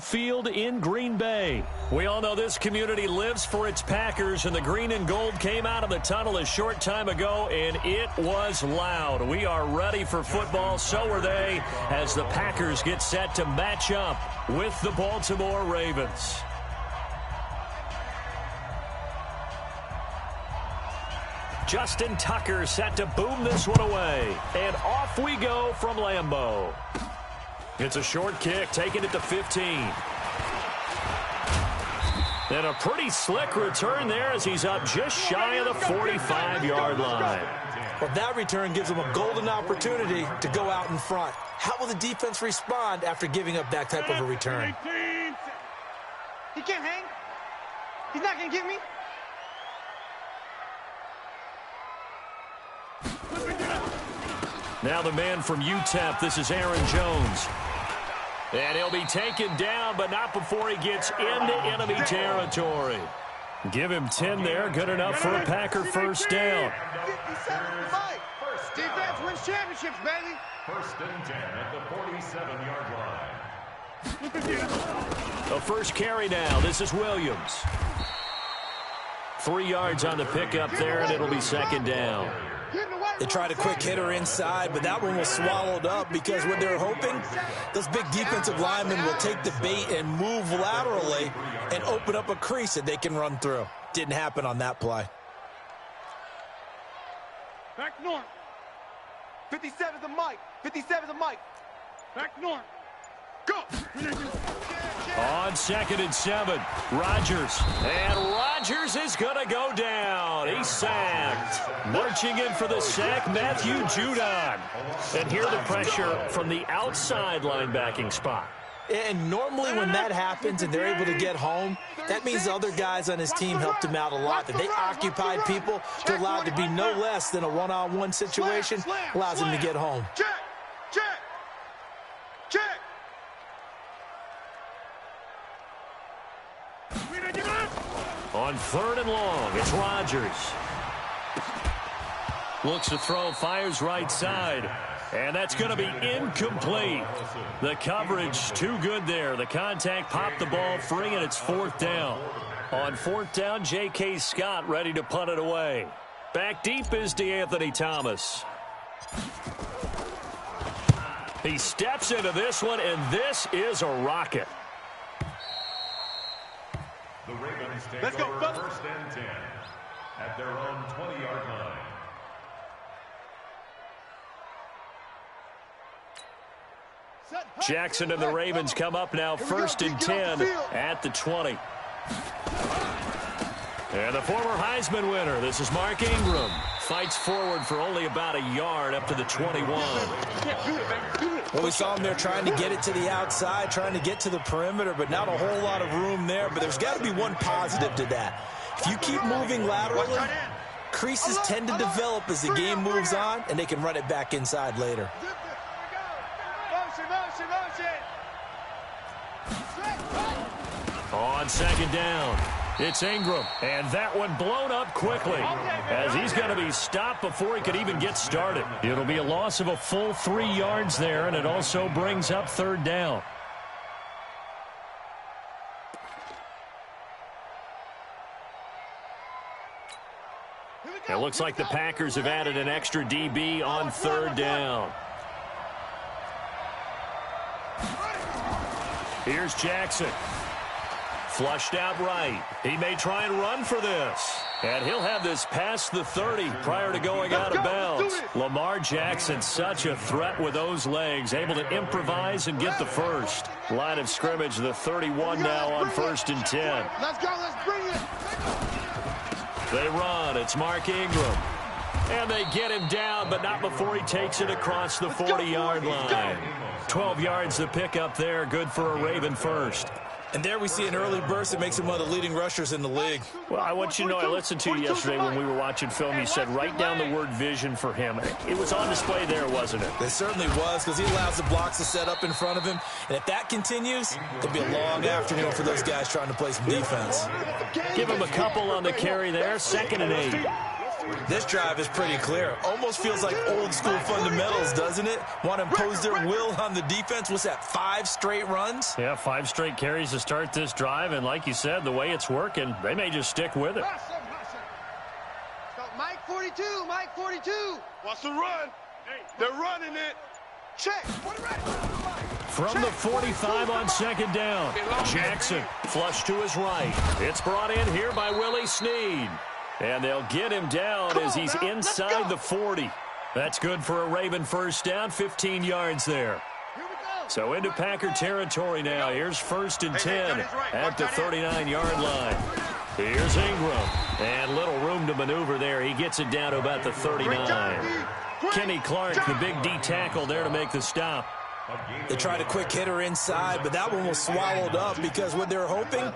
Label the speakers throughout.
Speaker 1: Field in Green Bay. We all know this community lives for its Packers, and the green and gold came out of the tunnel a short time ago, and it was loud. We are ready for football, so are they, as the Packers get set to match up with the Baltimore Ravens. Justin Tucker set to boom this one away. And off we go from Lambeau. It's a short kick, taking it to 15. And a pretty slick return there as he's up just shy of the 45-yard line.
Speaker 2: Well, that return gives him a golden opportunity to go out in front. How will the defense respond after giving up that type of a return?
Speaker 3: He can't hang. He's not going to get me.
Speaker 1: Now the man from UTEP, this is Aaron Jones. And he'll be taken down, but not before he gets into enemy territory. Give him 10 there, good enough for a Packer first down.
Speaker 3: 57 fight. Defense wins championships, baby.
Speaker 4: First and 10 at the 47-yard line.
Speaker 1: The first carry now, this is Williams. 3 yards on the pickup there, and it'll be second down.
Speaker 2: They tried a quick hitter inside, but that one was swallowed up because what they're hoping, those big defensive linemen will take the bait and move laterally and open up a crease that they can run through. Didn't happen on that play.
Speaker 3: Back north. 57 to Mike. 57 to Mike. Back north. Go.
Speaker 1: On 2nd and 7, Rodgers. And Rodgers is going to go down. He's sacked. Marching in for the sack, Matthew Judon. And here the pressure from the outside linebacking spot.
Speaker 2: And normally when that happens and they're able to get home, that means the other guys on his team helped him out a lot. That they occupied people to allow it to be no less than a one-on-one situation, allows him to get home.
Speaker 3: Check. Check. Check.
Speaker 1: On 3rd and long, it's Rodgers. Looks to throw, fires right side. And that's going to be incomplete. The coverage too good there. The contact popped the ball free, and it's 4th down. On 4th down, J.K. Scott ready to punt it away. Back deep is DeAnthony Thomas. He steps into this one, and this is a rocket.
Speaker 4: The Ravens take over first and 10 at their own 20-yard line.
Speaker 1: Jackson and the Ravens come up now, 1st and 10 at the 20. And the former Heisman winner, this is Mark Ingram, fights forward for only about a yard up to the 21.
Speaker 2: Well, we saw him there trying to get it to the outside, trying to get to the perimeter, but not a whole lot of room there. But there's got to be one positive to that. If you keep moving laterally, creases tend to develop as the game moves on, and they can run it back inside later.
Speaker 1: On 2nd down, it's Ingram, and that one blown up quickly as he's going to be stopped before he could even get started. It'll be a loss of a full 3 yards there, and it also brings up 3rd down. It looks like the Packers have added an extra DB on 3rd down. Here's Jackson. Flushed out right. He may try and run for this. And he'll have this past the 30 prior to going out of bounds. Lamar Jackson, such a threat with those legs, able to improvise and get the first. Line of scrimmage, the 31 now on 1st and 10.
Speaker 3: Let's go, let's bring it.
Speaker 1: They run, it's Mark Ingram. And they get him down, but not before he takes it across the 40-yard line. 12 yards to pick up there, good for a Raven first.
Speaker 2: And there we see an early burst that makes him one of the leading rushers in the league.
Speaker 1: Well, I want you to know, I listened to you yesterday when we were watching film. You said write down the word vision for him. It was on display there, wasn't it?
Speaker 2: It certainly was, because he allows the blocks to set up in front of him. And if that continues, it'll be a long afternoon for those guys trying to play some defense.
Speaker 1: Give him a couple on the carry there. 2nd and 8.
Speaker 2: This drive is pretty clear. Almost feels like old school fundamentals, doesn't it? Want to impose their will on the defense. What's that, 5 straight runs?
Speaker 1: Yeah, 5 straight carries to start this drive. And like you said, the way it's working, they may just stick with it.
Speaker 3: Mike 42, Mike 42. What's the run? They're running it. Check.
Speaker 1: From the 45 on second down, Jackson flush to his right. It's brought in here by Willie Snead. And they'll get him down as he's inside the 40. That's good for a Raven first down, 15 yards there. So into Packer territory now. Here's 1st and 10 at the 39-yard line. Here's Ingram. And little room to maneuver there. He gets it down to about the 39. Kenny Clark, the big D tackle there to make the stop.
Speaker 2: They tried a quick hitter inside, but that one was swallowed up because what they're hoping,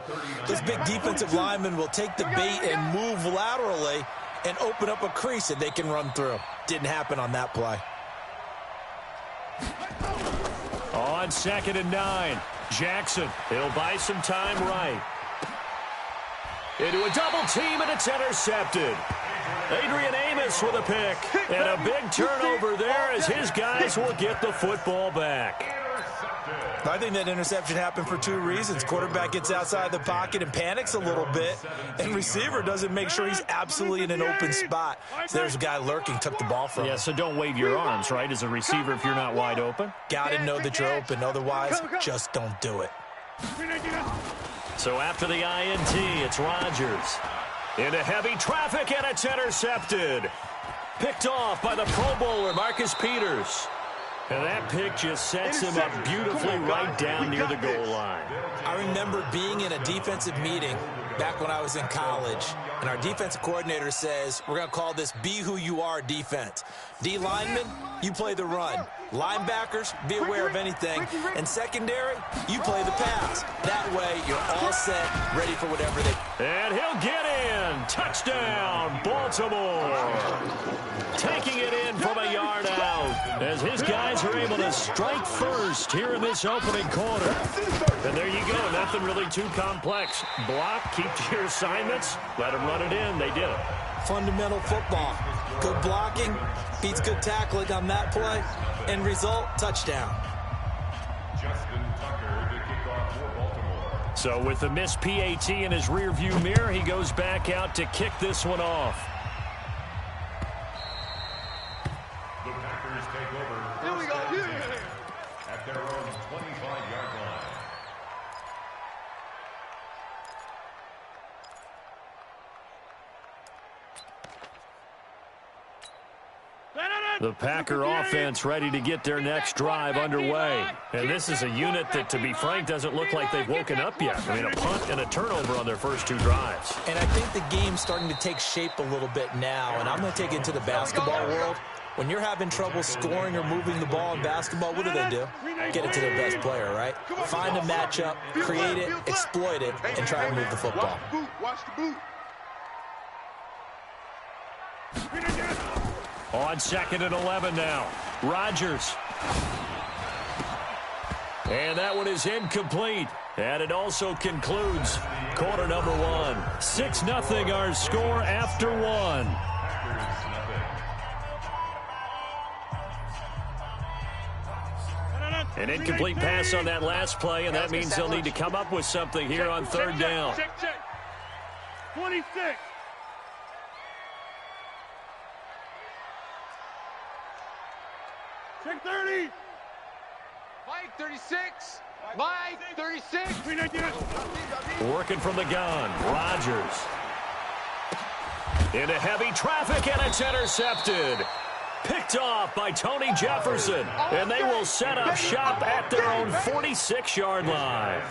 Speaker 2: this big defensive lineman will take the bait and move laterally and open up a crease that they can run through. Didn't happen on that play.
Speaker 1: On 2nd and 9, Jackson. He'll buy some time right. Into a double team, and it's intercepted. Adrian Amos with a pick. And a big turnover there as his guys will get the football back.
Speaker 2: I think that interception happened for 2 reasons. Quarterback gets outside the pocket and panics a little bit, and receiver doesn't make sure he's absolutely in an open spot. So there's a guy lurking, took the ball from him.
Speaker 1: Yeah, so don't wave your arms, right, as a receiver if you're not wide open.
Speaker 2: Got to know that you're open. Otherwise, just don't do it.
Speaker 1: So after the INT, it's Rodgers. Into heavy traffic, and it's intercepted. Picked off by the Pro Bowler, Marcus Peters. And that pick just sets him up beautifully right down near the goal line.
Speaker 2: I remember being in a defensive meeting back when I was in college, and our defensive coordinator says, we're going to call this Be Who You Are defense. D linemen, you play the run. Linebackers, be aware of anything. And secondary, you play the pass. That way, you're all set, ready for whatever they...
Speaker 1: And he'll get in. Touchdown, Baltimore. Taking it in from a yard out as his guys are able to strike first here in this opening quarter. And there you go. Nothing really too complex. Block, keep to your assignments, let them run it in. They did it.
Speaker 2: Fundamental football. Good blocking, beats good tackling on that play. End result, touchdown.
Speaker 4: Justin Tucker to kick off for Baltimore.
Speaker 1: So with the missed PAT in his rearview mirror, he goes back out to kick this one off.
Speaker 4: The Packers take over.
Speaker 3: Here we go.
Speaker 4: At their own 25-yard line.
Speaker 1: The Packer offense ready to get their next drive underway. And this is a unit that, to be frank, doesn't look like they've woken up yet. I mean, a punt and a turnover on their first 2 drives.
Speaker 2: And I think the game's starting to take shape a little bit now, and I'm going to take it into the basketball world. When you're having trouble scoring or moving the ball in basketball, what do? Get it to their best player, right? Find a matchup, create it, exploit it, and try to move the football.
Speaker 3: Watch the boot.
Speaker 1: On 2nd and 11 now. Rodgers. And that one is incomplete. And it also concludes quarter number 1. 6-0 our score after 1. An incomplete pass on that last play, and that means they'll need to come up with something here on 3rd down.
Speaker 3: Check. 26. Check 30. Mike 36. Mike 36.
Speaker 1: Working from the gun. Rodgers. Into heavy traffic, and it's intercepted. Picked off by Tony Jefferson. And they will set up shop at their own 46-yard line.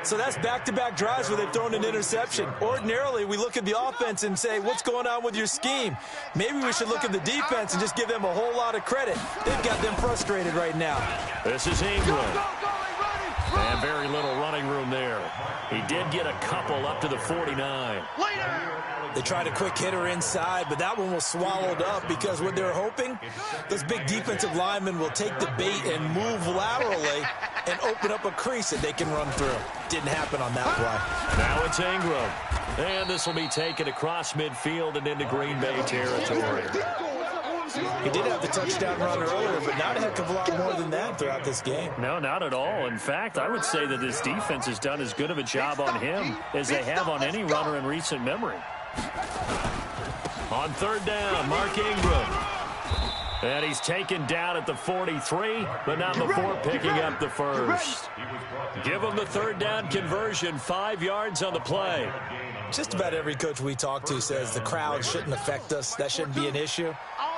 Speaker 2: So that's back-to-back drives where they've thrown an interception. Ordinarily, we look at the offense and say, what's going on with your scheme? Maybe we should look at the defense and just give them a whole lot of credit. They've got them frustrated right now.
Speaker 1: This is Ingram. And very little running room there. He did get a couple up to the 49.
Speaker 2: They tried a quick hitter inside, but that one was swallowed up because what they're hoping, those big defensive linemen will take the bait and move laterally and open up a crease that they can run through. Didn't happen on that play.
Speaker 1: Now it's Ingram. And this will be taken across midfield and into Green Bay territory.
Speaker 2: He did have the touchdown run earlier, but not a heck of a lot more than that throughout this game.
Speaker 1: No, not at all. In fact, I would say that this defense has done as good of a job on him as they have on any runner in recent memory. On third down, Mark Ingram. And he's taken down at the 43, but not before picking up the first. Give him the third down conversion, 5 yards on the play.
Speaker 2: Just about every coach we talk to says the crowd shouldn't affect us. That shouldn't be an issue.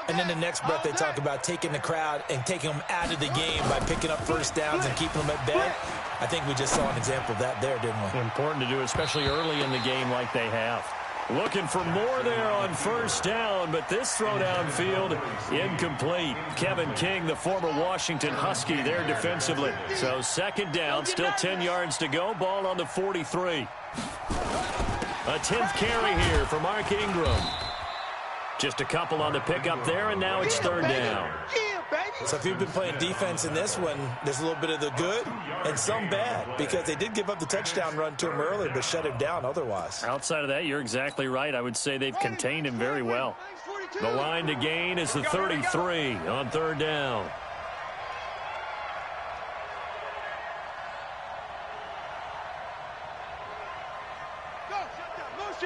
Speaker 2: And then the next breath they talk about taking the crowd and taking them out of the game by picking up first downs and keeping them at bay. I think we just saw an example of that there, didn't we?
Speaker 1: Important to do, especially early in the game like they have. Looking for more there on first down, but this throw downfield incomplete. Kevin King, the former Washington Husky, there defensively. So second down, still 10 yards to go. Ball on the 43. A 10th carry here for Mark Ingram. Just a couple on the pickup there, and now it's third down.
Speaker 2: So if you've been playing defense in this one, there's a little bit of the good and some bad, because they did give up the touchdown run to him earlier, but shut him down otherwise.
Speaker 1: Outside of that, you're exactly right. I would say they've contained him very well. The line to gain is the 33 on third down.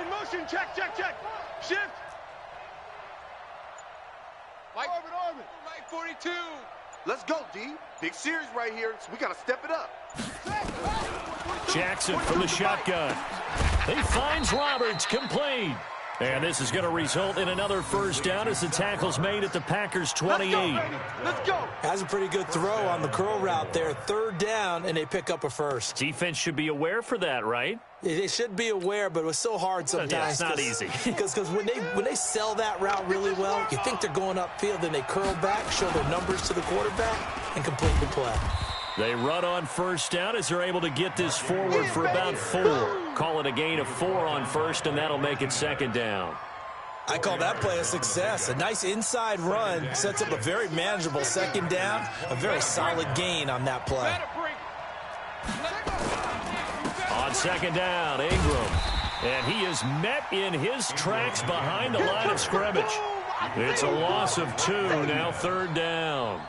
Speaker 3: Motion, check. Shift. Orbit. Right 42. Let's go, D. Big series right here, so we got to step it up.
Speaker 1: Jackson from the shotgun. He finds Roberts, complete. And this is going to result in another first down as the tackle's made at the Packers' 28.
Speaker 3: Let's go.
Speaker 2: Has a pretty good throw on the curl route there. Third down, and they pick up a first.
Speaker 1: Defense should be aware for that, right?
Speaker 2: They should be aware, but it was so hard sometimes.
Speaker 1: Yeah, it's not easy.
Speaker 2: Because when they sell that route really well, you think they're going upfield, then they curl back, show their numbers to the quarterback, and complete the play.
Speaker 1: They run on first down as they're able to get this forward for about 4. Call it a gain of 4 on first, and that'll make it second down.
Speaker 2: I call that play a success. A nice inside run sets up a very manageable second down, a very solid gain on that play.
Speaker 1: On second down, Ingram. And he is met in his tracks behind the line of scrimmage. It's a loss of 2, now third down.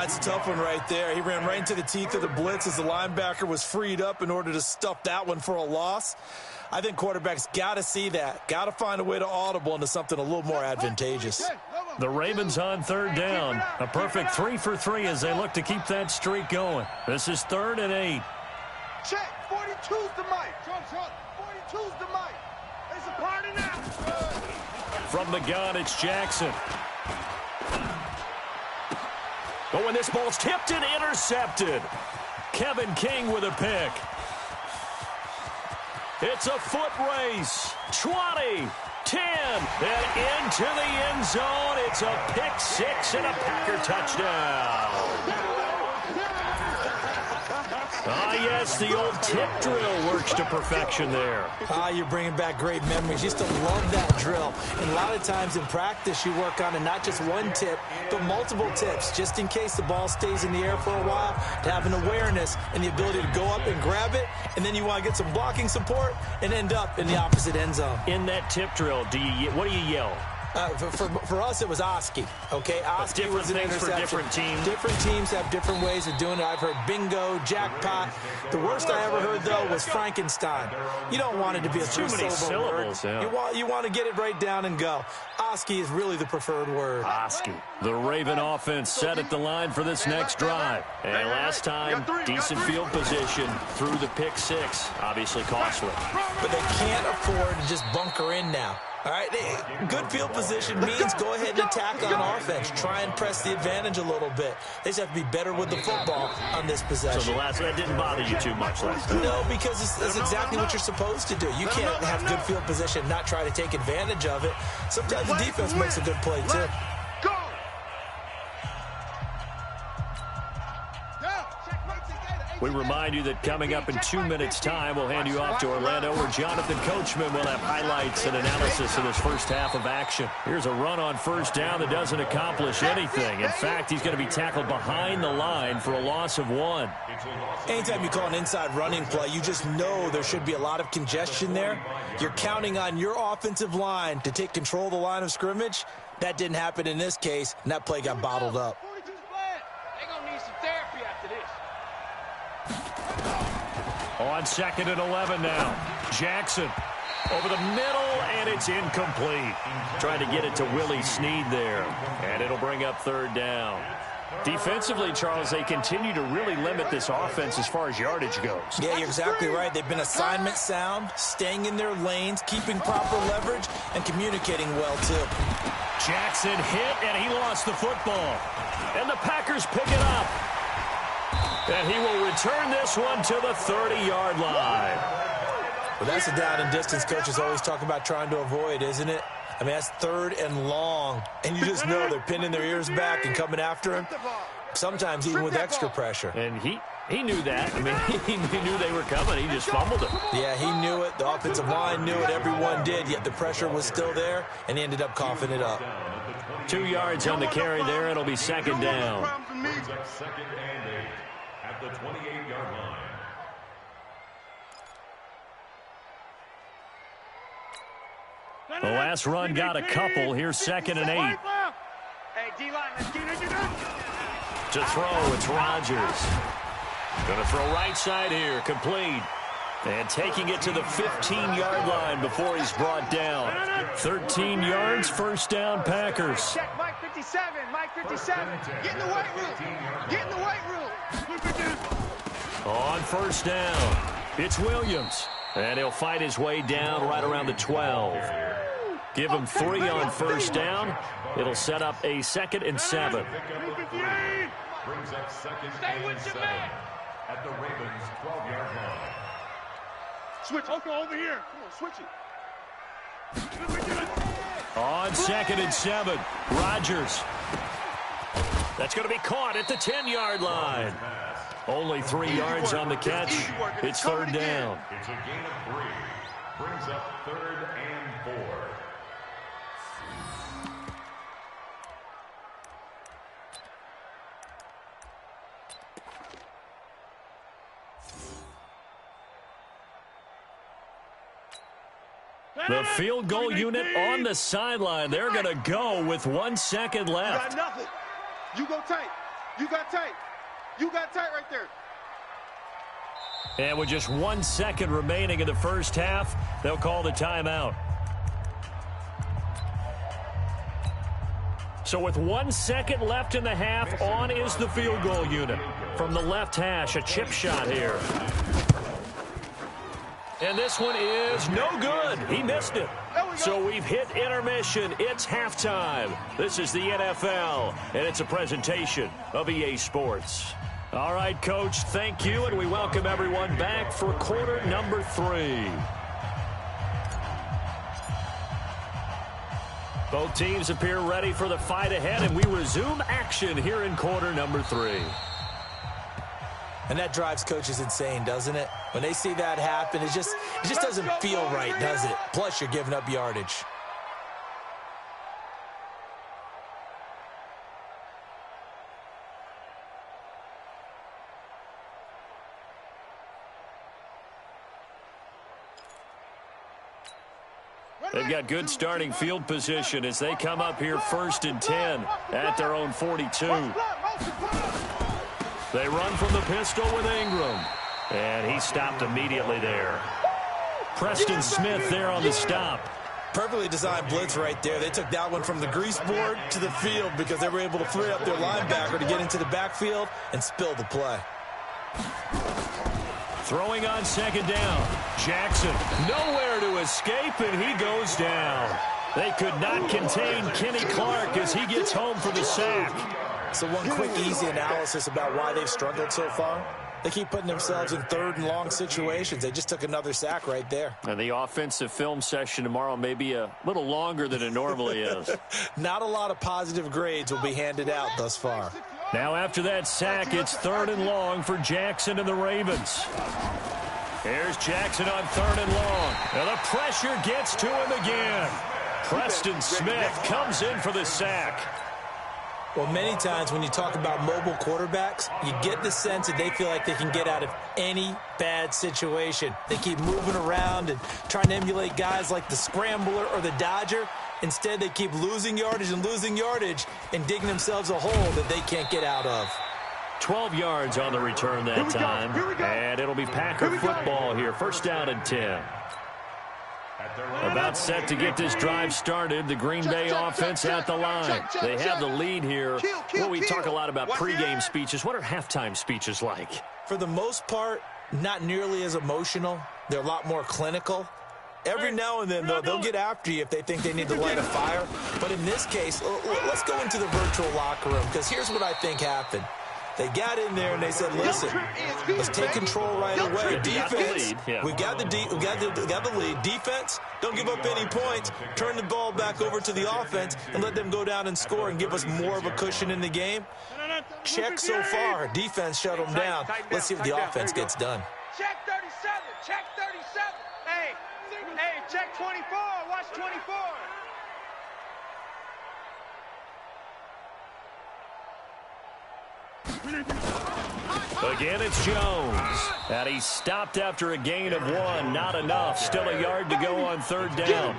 Speaker 2: It's a tough one right there. He ran right into the teeth of the blitz as the linebacker was freed up in order to stuff that one for a loss. I think quarterbacks got to see that, got to find a way to audible into something a little more advantageous.
Speaker 1: The Ravens on third down. A perfect 3 for 3 as they look to keep that streak going. This is 3rd and 8.
Speaker 3: Check. 42's the mic. 42's the mic. It's a party now.
Speaker 1: From the gun, it's Jackson. Oh, and this ball's tipped and intercepted. Kevin King with a pick. It's a foot race. 20, 10, and into the end zone. It's a pick 6 and a Packer touchdown. Yes, the old tip drill works to perfection there.
Speaker 2: You're bringing back great memories. Used to love that drill. And a lot of times in practice, you work on it, not just one tip, but multiple tips, just in case the ball stays in the air for a while, to have an awareness and the ability to go up and grab it, and then you want to get some blocking support and end up in the opposite end zone.
Speaker 1: In that tip drill, what do you yell?
Speaker 2: For us, it was Oski. Okay, Oski was an interception.
Speaker 1: For different teams.
Speaker 2: Different teams have different ways of doing it. I've heard bingo, jackpot. The worst I ever heard, though, was Frankenstein. You don't want it to be a two-syllable word.
Speaker 1: Yeah.
Speaker 2: You want to get it right down and go. Oski is really the preferred word.
Speaker 1: Oski. The Raven offense set at the line for this next drive. And last time, decent field position through the pick 6. Obviously costly.
Speaker 2: But they can't afford to just bunker in now. All right, good field position means go ahead and attack on offense. Try and press the advantage a little bit. They just have to be better with the football on this possession.
Speaker 1: So that didn't bother you too much last time?
Speaker 2: No, because that's exactly what you're supposed to do. You can't have good field position and not try to take advantage of it. Sometimes the defense makes a good play, too.
Speaker 3: Go! Yeah, checkmate together.
Speaker 1: We remind you that coming up in 2 minutes' time, we'll hand you off to Orlando, where Jonathan Coachman will have highlights and analysis of this first half of action. Here's a run on first down that doesn't accomplish anything. In fact, he's going to be tackled behind the line for a loss of 1.
Speaker 2: Anytime you call an inside running play, you just know there should be a lot of congestion there. You're counting on your offensive line to take control of the line of scrimmage. That didn't happen in this case, and that play got bottled up.
Speaker 1: On 2nd and 11 now. Jackson over the middle, and it's incomplete. Trying to get it to Willie Snead there, and it'll bring up 3rd down. Defensively, Charles, they continue to really limit this offense as far as yardage goes.
Speaker 2: Yeah, you're exactly right. They've been assignment sound, staying in their lanes, keeping proper leverage, and communicating well, too.
Speaker 1: Jackson hit, and he lost the football. And the Packers pick it up. And he will return this one to the 30-yard line.
Speaker 2: Well, that's a down and distance coaches always talk about trying to avoid, isn't it? I mean, that's 3rd and long. And you just know they're pinning their ears back and coming after him, sometimes even with extra pressure.
Speaker 1: And he knew that. I mean, he knew they were coming. He just fumbled it.
Speaker 2: Yeah, he knew it. The offensive line knew it. Everyone did, yet the pressure was still there, and he ended up coughing it up.
Speaker 1: 2 yards on the carry there. It'll be 2nd down.
Speaker 4: Brings up 2nd and 8 at the 28-yard line.
Speaker 1: The last run got a couple. Here's 2nd and 8.
Speaker 3: Hey, D-line, let's get it.
Speaker 1: To throw, it's Rodgers. Going to throw right side here, complete. And taking it to the 15-yard line before he's brought down. 13 yards, 1st down, Packers.
Speaker 3: Check, Mike 57, Mike 57. Get in the weight room. Get in the weight room.
Speaker 1: On 1st down, it's Williams. And he'll fight his way down right around the 12. Give him 3 on 1st down. It'll set up a 2nd and 7.
Speaker 4: Brings up 2nd and 7 at the Ravens' 12-yard line.
Speaker 3: Switch. Okay, over here. Come on, switch it.
Speaker 1: On 2nd and 7, Rodgers. That's going to be caught at the 10-yard line. Only 3 yards on the catch. It's 3rd down.
Speaker 4: It's a gain of 3. Brings up 3rd and 4.
Speaker 1: The field goal unit on the sideline. They're going to go with 1 second left.
Speaker 3: You got nothing. You go tight. You got tight. You got tight right there.
Speaker 1: And with just 1 second remaining in the first half, they'll call the timeout. So with 1 second left in the half, on is the field goal unit. From the left hash, a chip shot here. And this one is no good. He missed it. So we've hit intermission. It's halftime. This is the NFL, and it's a presentation of EA Sports. All right, Coach, thank you, and we welcome everyone back for quarter number 3. Both teams appear ready for the fight ahead, and we resume action here in quarter number 3.
Speaker 2: And that drives coaches insane, doesn't it? When they see that happen, it just doesn't feel right, does it? Plus, you're giving up yardage.
Speaker 1: They've got good starting field position as they come up here 1st and 10 at their own 42. They run from the pistol with Ingram. And he stopped immediately there. Preston Smith there on the stop.
Speaker 2: Perfectly designed blitz right there. They took that one from the grease board to the field because they were able to free up their linebacker to get into the backfield and spill the play.
Speaker 1: Throwing on 2nd down. Jackson nowhere to escape, and he goes down. They could not contain Kenny Clark as he gets home for the sack.
Speaker 2: So one quick, easy analysis about why they've struggled so far. They keep putting themselves in 3rd and long situations. They just took another sack right there.
Speaker 1: And the offensive film session tomorrow may be a little longer than it normally is.
Speaker 2: Not a lot of positive grades will be handed out thus far.
Speaker 1: Now after that sack, it's 3rd and long for Jackson and the Ravens. Here's Jackson on 3rd and long. And the pressure gets to him again. Preston Smith comes in for the sack.
Speaker 2: Well, many times when you talk about mobile quarterbacks, you get the sense that they feel like they can get out of any bad situation. They keep moving around and trying to emulate guys like the Scrambler or the Dodger. Instead, they keep losing yardage and digging themselves a hole that they can't get out of.
Speaker 1: 12 yards on the return that time. And it'll be Packer football here. 1st down and 10. About set to get this drive started. The Green Bay offense at the line. They have the lead here. Well, we talk a lot about pregame speeches. What are halftime speeches like?
Speaker 2: For the most part, not nearly as emotional. They're a lot more clinical. Every now and then, though, they'll get after you if they think they need to light a fire. But in this case, let's go into the virtual locker room, because here's what I think happened. They got in there and they said, listen, let's take control right away. Defense, we got the lead. Defense, don't give up any points. Turn the ball back over to the offense and let them go down and score and give us more of a cushion in the game. Check so far. Defense shut them down. Let's see if the offense gets done.
Speaker 3: Check 37. Check 37. Hey, check 24. Watch 24.
Speaker 1: Again, it's Jones. And he stopped after a gain of 1. Not enough. Still a yard to go on 3rd down.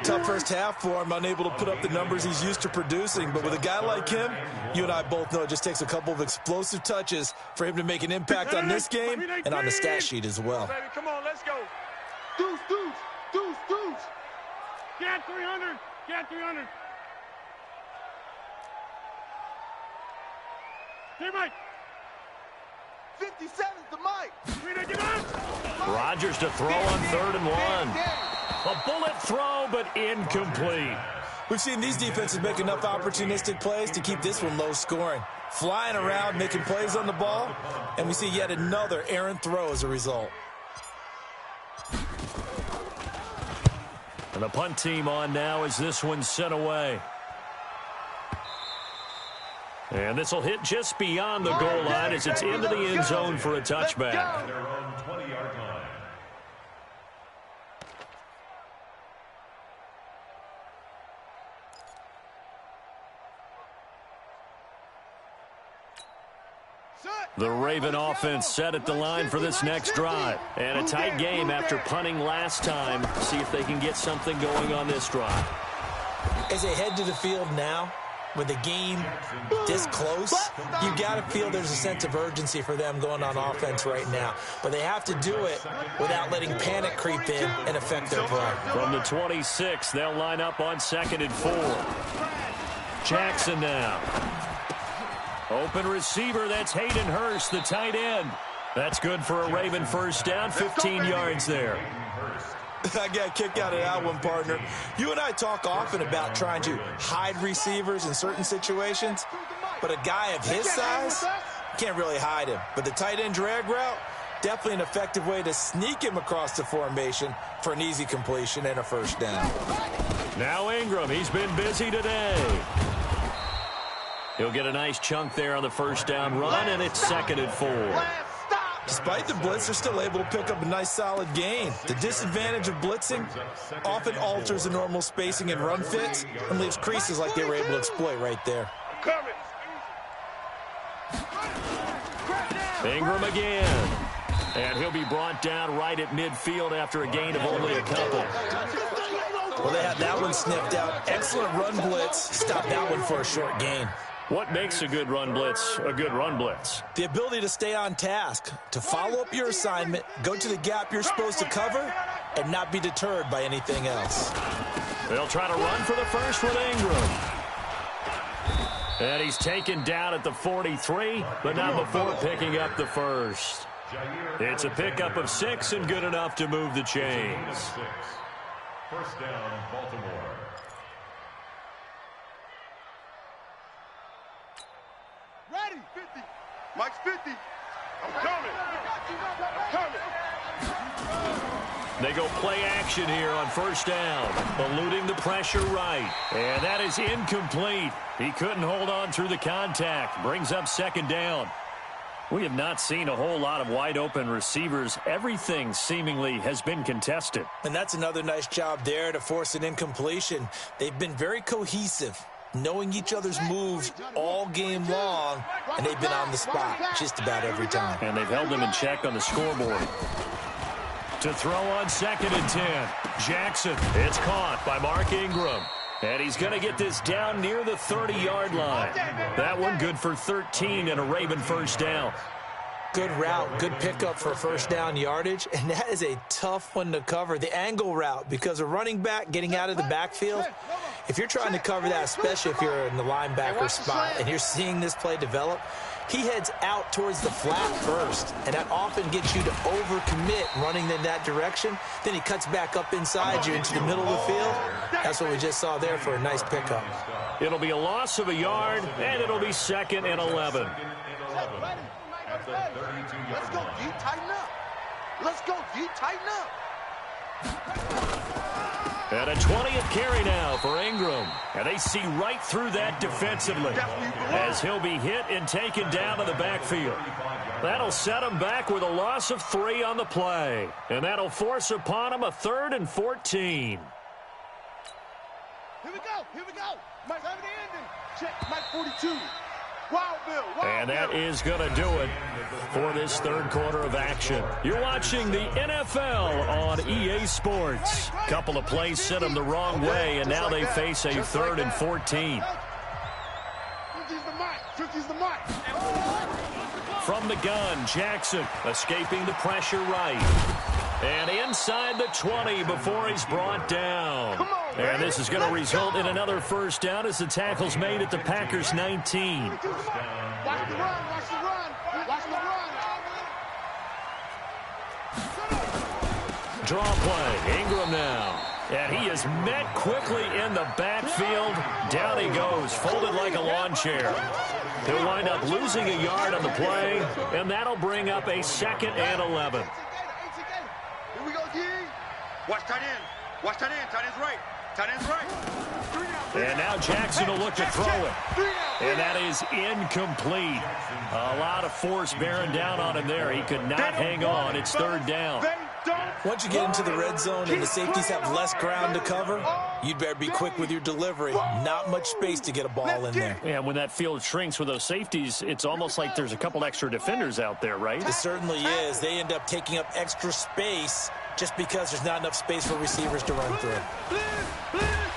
Speaker 2: Tough first half for him, unable to put up the numbers he's used to producing. But with a guy like him, you and I both know it just takes a couple of explosive touches for him to make an impact on this game and on the stat sheet as well.
Speaker 3: Baby, come on, let's go. Deuce. Get 300. Get 300. Hey, Mike. 57's the mic.
Speaker 1: Rodgers to throw on 3rd and 1. A bullet throw, but incomplete.
Speaker 2: We've seen these defenses make enough opportunistic plays to keep this one low scoring. Flying around, making plays on the ball, and we see yet another errant throw as a result.
Speaker 1: And the punt team on now as this one's sent away. And this will hit just beyond the goal line as it's into the end zone for a touchback.
Speaker 4: Their own 20-yard line.
Speaker 1: The Raven offense set at the line for this next drive. And a tight game after punting last time. See if they can get something going on this drive.
Speaker 2: As they head to the field now, with the game this close, you got to feel there's a sense of urgency for them going on offense right now. But they have to do it without letting panic creep in and affect their play.
Speaker 1: From the 26, they'll line up on 2nd and 4. Jackson now. Open receiver, that's Hayden Hurst, the tight end. That's good for a Raven 1st down, 15 yards there.
Speaker 2: I got a kick out of that one, partner. You and I talk often about trying to hide receivers in certain situations, but a guy of his size can't really hide him. But the tight end drag route, definitely an effective way to sneak him across the formation for an easy completion and a 1st down.
Speaker 1: Now Ingram, he's been busy today. He'll get a nice chunk there on the 1st down run, and it's 2nd and 4.
Speaker 2: Despite the blitz, they're still able to pick up a nice solid gain. The disadvantage of blitzing often alters the normal spacing and run fits and leaves creases like they were able to exploit right there.
Speaker 1: Ingram again. And he'll be brought down right at midfield after a gain of only a couple.
Speaker 2: Well, they had that one sniffed out. Excellent run blitz. Stopped that one for a short gain.
Speaker 1: What makes a good run blitz a good run blitz?
Speaker 2: The ability to stay on task, to follow up your assignment, go to the gap you're supposed to cover, and not be deterred by anything else.
Speaker 1: They'll try to run for the first with Ingram. And he's taken down at the 43, but not before picking up the first. It's a pickup of 6 and good enough to move the chains.
Speaker 4: 1st down, Baltimore.
Speaker 3: Ready, 50. Mike's 50. I'm coming.
Speaker 1: They go play action here on 1st down. Eluding the pressure right. And that is incomplete. He couldn't hold on through the contact. Brings up second down. We have not seen a whole lot of wide-open receivers. Everything seemingly has been contested.
Speaker 2: And that's another nice job there to force an incompletion. They've been very cohesive, knowing each other's moves all game long, and they've been on the spot just about every time.
Speaker 1: And they've held them in check on the scoreboard. To throw on 2nd and 10. Jackson. It's caught by Mark Ingram. And he's going to get this down near the 30-yard line. That one good for 13 and a Raven first down.
Speaker 2: Good route, good pickup for first down yardage, and that is a tough one to cover. The angle route, because a running back getting out of the backfield, if you're trying to cover that, especially if you're in the linebacker spot and you're seeing this play develop, he heads out towards the flat first, and that often gets you to overcommit running in that direction. Then he cuts back up inside you into the middle of the field. That's what we just saw there for a nice pickup.
Speaker 1: It'll be a loss of a yard, and it'll be 2nd and 11.
Speaker 3: Let's go, D. Tighten up. Let's go, D. Tighten up.
Speaker 1: And a 20th carry now for Ingram. And they see right through that defensively as he'll be hit and taken down to the backfield. That'll set him back with a loss of 3 on the play. And that'll force upon him a 3rd and 14.
Speaker 3: Here we go. Here we go. Mike, have the ending. Check Mike 42. Wild Bill.
Speaker 1: And that is going to do it for this third quarter of action. You're watching the NFL on EA Sports. Couple of plays sent them the wrong way, and now they face a 3rd and 14. From the gun, Jackson escaping the pressure right. And inside the 20 before he's brought down. And this is going to result in another first down as the tackle's made at the Packers' 19.
Speaker 3: Watch the run. Watch the run. Watch the run.
Speaker 1: Draw play. Ingram now. And he is met quickly in the backfield. Down he goes, folded like a lawn chair. He'll wind up losing a yard on the play, and that'll bring up a 2nd and 11.
Speaker 3: Here we go, D. Watch tight end. Watch tight end. Tight end's right. Tight end's right.
Speaker 1: And now Jackson will look to throw it. And that is incomplete. A lot of force bearing down on him there. He could not hang on. It's 3rd down.
Speaker 2: Once you get into the red zone and the safeties have less ground to cover, you'd better be quick with your delivery. Not much space to get a ball in there.
Speaker 1: And when that field shrinks with those safeties, it's almost like there's a couple extra defenders out there, right?
Speaker 2: It certainly is. They end up taking up extra space just because there's not enough space for receivers to run through.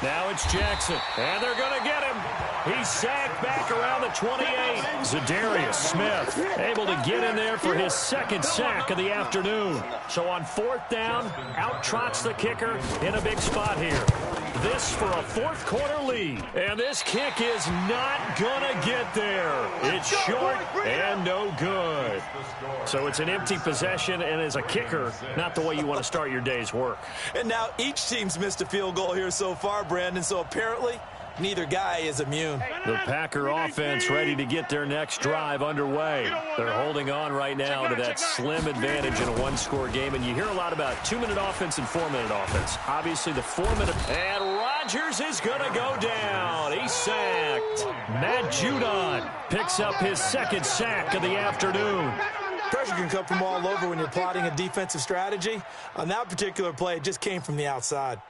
Speaker 1: Now it's Jackson, and they're going to get him. He's sacked back around the 28. Zadarius Smith able to get in there for his 2nd sack of the afternoon. So on 4th down, out trots the kicker in a big spot here. This for a 4th quarter lead. And this kick is not going to get there. It's short and no good. So it's an empty possession, and as a kicker, not the way you want to start your day's work.
Speaker 2: And now each team's missed a field goal here so far, Brandon, so apparently neither guy is immune.
Speaker 1: The Packer offense ready to get their next drive underway. They're holding on right now to that slim advantage in a 1-score game, and you hear a lot about 2-minute offense and 4-minute offense. Obviously, the 4-minute... And Rodgers is going to go down. He's sacked. Matt Judon picks up his 2nd sack of the afternoon.
Speaker 2: Pressure can come from all over when you're plotting a defensive strategy. On that particular play, it just came from the outside.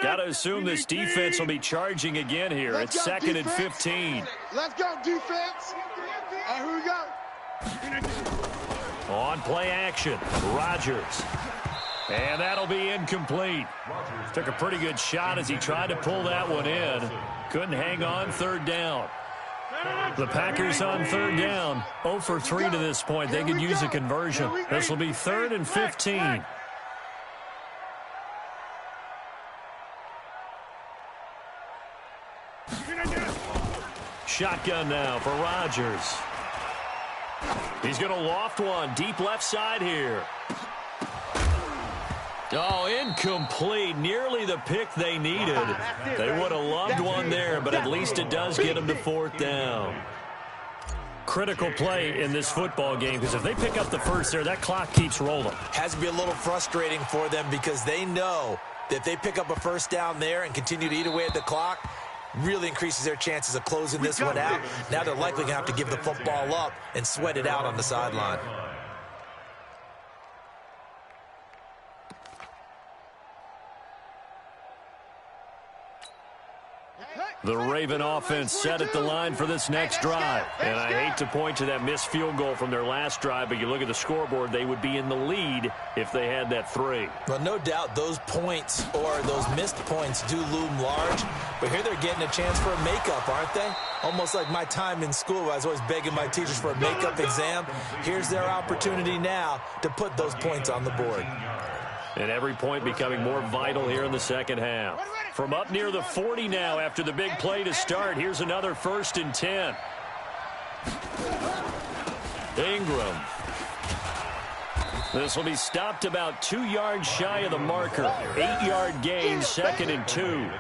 Speaker 1: Got to assume this defense will be charging again here. It's 2nd and 15.
Speaker 3: Let's go, defense. Here we go.
Speaker 1: On play action, Rodgers. And that'll be incomplete. Took a pretty good shot as he tried to pull that one in. Couldn't hang on. 3rd down. The Packers on 3rd down. 0 for 3 to this point. They could use a conversion. This will be 3rd and 15. Shotgun now for Rodgers. He's going to loft one deep left side here. Oh, incomplete. Nearly the pick they needed. They would have loved one there, but at least it does get them to 4th down. Critical play in this football game, because if they pick up the first there, that clock keeps rolling.
Speaker 2: Has to be a little frustrating for them because they know If they pick up a first down there and continue to eat away at the clock, really increases their chances of closing this one out. Now they're likely going to have to give the football up and sweat it out on the sideline.
Speaker 1: The Raven offense set at the line for this next drive. And I hate to point to that missed field goal from their last drive, but you look at the scoreboard, they would be in the lead if they had that 3.
Speaker 2: Well, no doubt those points or those missed points do loom large, but here they're getting a chance for a makeup, aren't they? Almost like my time in school, I was always begging my teachers for a makeup exam. Here's their opportunity now to put those points on the board.
Speaker 1: And every point becoming more vital here in the second half. From up near the 40 now after the big play to start. Here's another 1st and 10. Ingram. This will be stopped about 2 yards shy of the marker. 8-yard gain, 2nd and 2.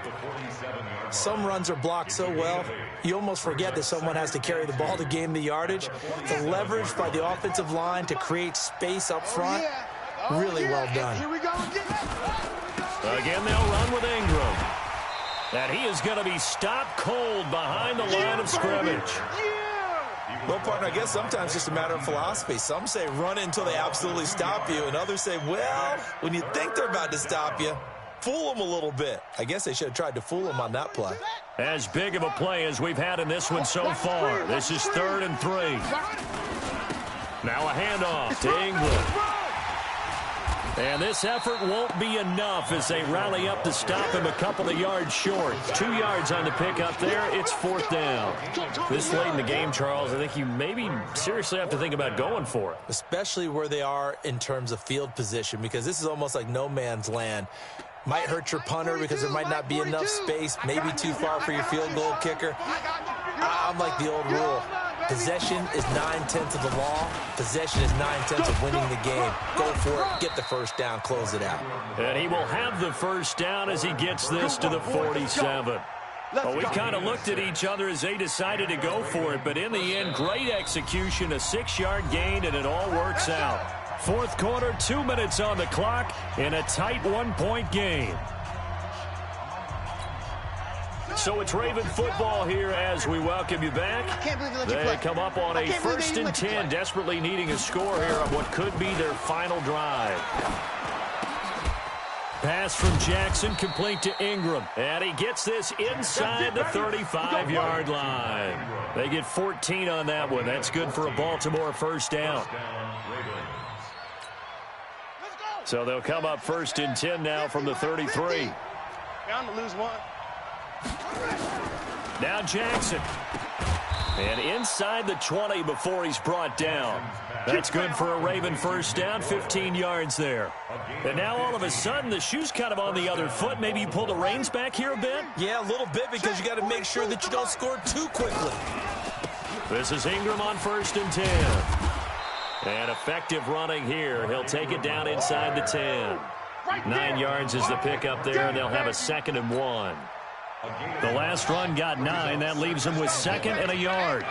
Speaker 2: Some runs are blocked so well, you almost forget that someone has to carry the ball to gain the yardage. The leverage by the offensive line to create space up front, really well done.
Speaker 3: Here we go
Speaker 1: Again, they'll run with Ingram. And he is going to be stopped cold behind the line of scrimmage.
Speaker 2: Well, partner, I guess sometimes it's just a matter of philosophy. Some say run until they absolutely stop you, and others say, well, when you think they're about to stop you, fool them a little bit. I guess they should have tried to fool them on that play.
Speaker 1: As big of a play as we've had in this one so far. This is 3rd and 3. Now a handoff to Ingram. And this effort won't be enough as they rally up to stop him a couple of yards short. 2 yards on the pickup there. It's 4th down. This late in the game, Charles, I think you maybe seriously have to think about going for it.
Speaker 2: Especially where they are in terms of field position, because this is almost like no man's land. Might hurt your punter because there might not be enough space, maybe too far for your field goal kicker. I'm like the old rule. Possession is 9/10 of the law. Possession is 9/10 of winning the game. Go for it. Get the first down. Close it out.
Speaker 1: And he will have the first down as he gets this to the 47. Well, we kind of looked at each other as they decided to go for it, but in the end, great execution, a 6-yard gain, and it all works out. 4th quarter, 2 minutes on the clock in a tight 1-point game. So it's Raven football here as we welcome you back. They come up on a 1st and 10, desperately needing a score here on what could be their final drive. Pass from Jackson, complete to Ingram. And he gets this inside the 35-yard line. They get 14 on that one. That's good for a Baltimore first down. So they'll come up 1st and 10 now from the 33.
Speaker 3: Bound to lose one.
Speaker 1: Now Jackson. And inside the 20 before he's brought down. That's good for a Raven first down, 15 yards there. And now all of a sudden the shoe's kind of on the other foot. Maybe you pull the reins back here a bit?
Speaker 2: Yeah, a little bit, because you got to make sure that you don't score too quickly.
Speaker 1: This is Ingram on 1st and 10. And effective running here. He'll take it down inside the 10. 9 yards is the pickup there, and they'll have a 2nd and 1. The last run got 9. That leaves them with 2nd and a yard.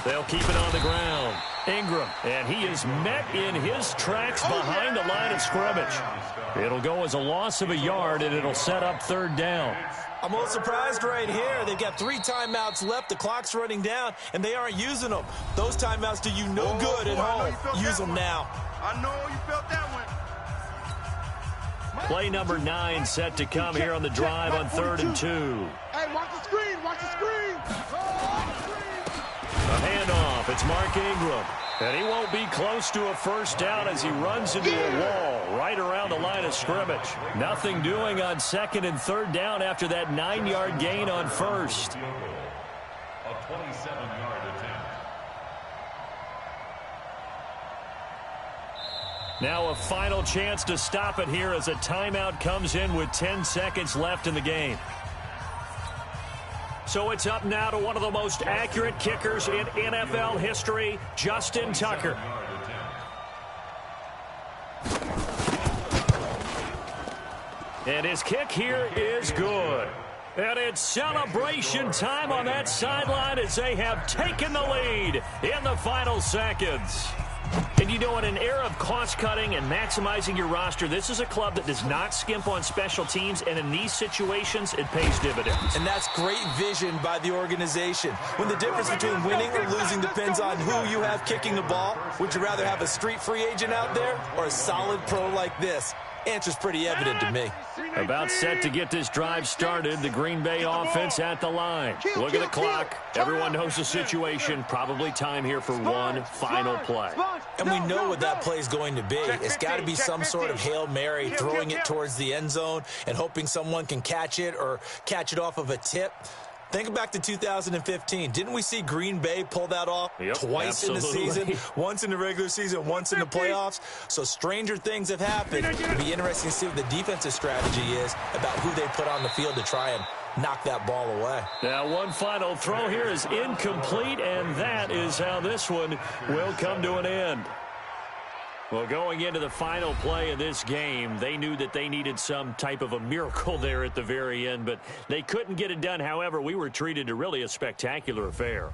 Speaker 1: They'll keep it on the ground. Ingram, and he is met in his tracks behind the line of scrimmage. It'll go as a loss of a yard, and it'll set up 3rd down.
Speaker 2: I'm a little surprised right here. They've got 3 timeouts left. The clock's running down, and they aren't using them. Those timeouts do you no good at home. Use them now.
Speaker 3: I know you felt that one.
Speaker 1: Play number 9 set to come here on the drive on 3rd and 2.
Speaker 3: Hey, watch the screen. Watch the screen.
Speaker 1: A handoff. It's Mark Ingram. And he won't be close to a first down as he runs into a wall right around the line of scrimmage. Nothing doing on 2nd and 3rd down after that 9-yard gain on 1st.
Speaker 4: A 27-yard attempt.
Speaker 1: Now a final chance to stop it here as a timeout comes in with 10 seconds left in the game. So it's up now to one of the most accurate kickers in NFL history, Justin Tucker. And his kick here is good. And it's celebration time on that sideline as they have taken the lead in the final seconds. And you know, in an era of cost-cutting and maximizing your roster, this is a club that does not skimp on special teams, and in these situations, it pays dividends.
Speaker 2: And that's great vision by the organization. When the difference between winning or losing depends on who you have kicking the ball, would you rather have a street free agent out there or a solid pro like this? Answer's pretty evident to me.
Speaker 1: About set to get this drive started. The Green Bay offense at the line. Look at the clock. Everyone knows the situation. Probably time here for one final play.
Speaker 2: And we know what that play is going to be. It's got to be some sort of Hail Mary, throwing it towards the end zone and hoping someone can catch it or catch it off of a tip. Think back to 2015. Didn't we see Green Bay pull that off twice in the season? Once in the regular season, once in the playoffs. So stranger things have happened. It'll be interesting to see what the defensive strategy is about who they put on the field to try and knock that ball away.
Speaker 1: Now, one final throw here is incomplete, and that is how this one will come to an end. Well, going into the final play of this game, they knew that they needed some type of a miracle there at the very end, but they couldn't get it done. However, we were treated to really a spectacular affair.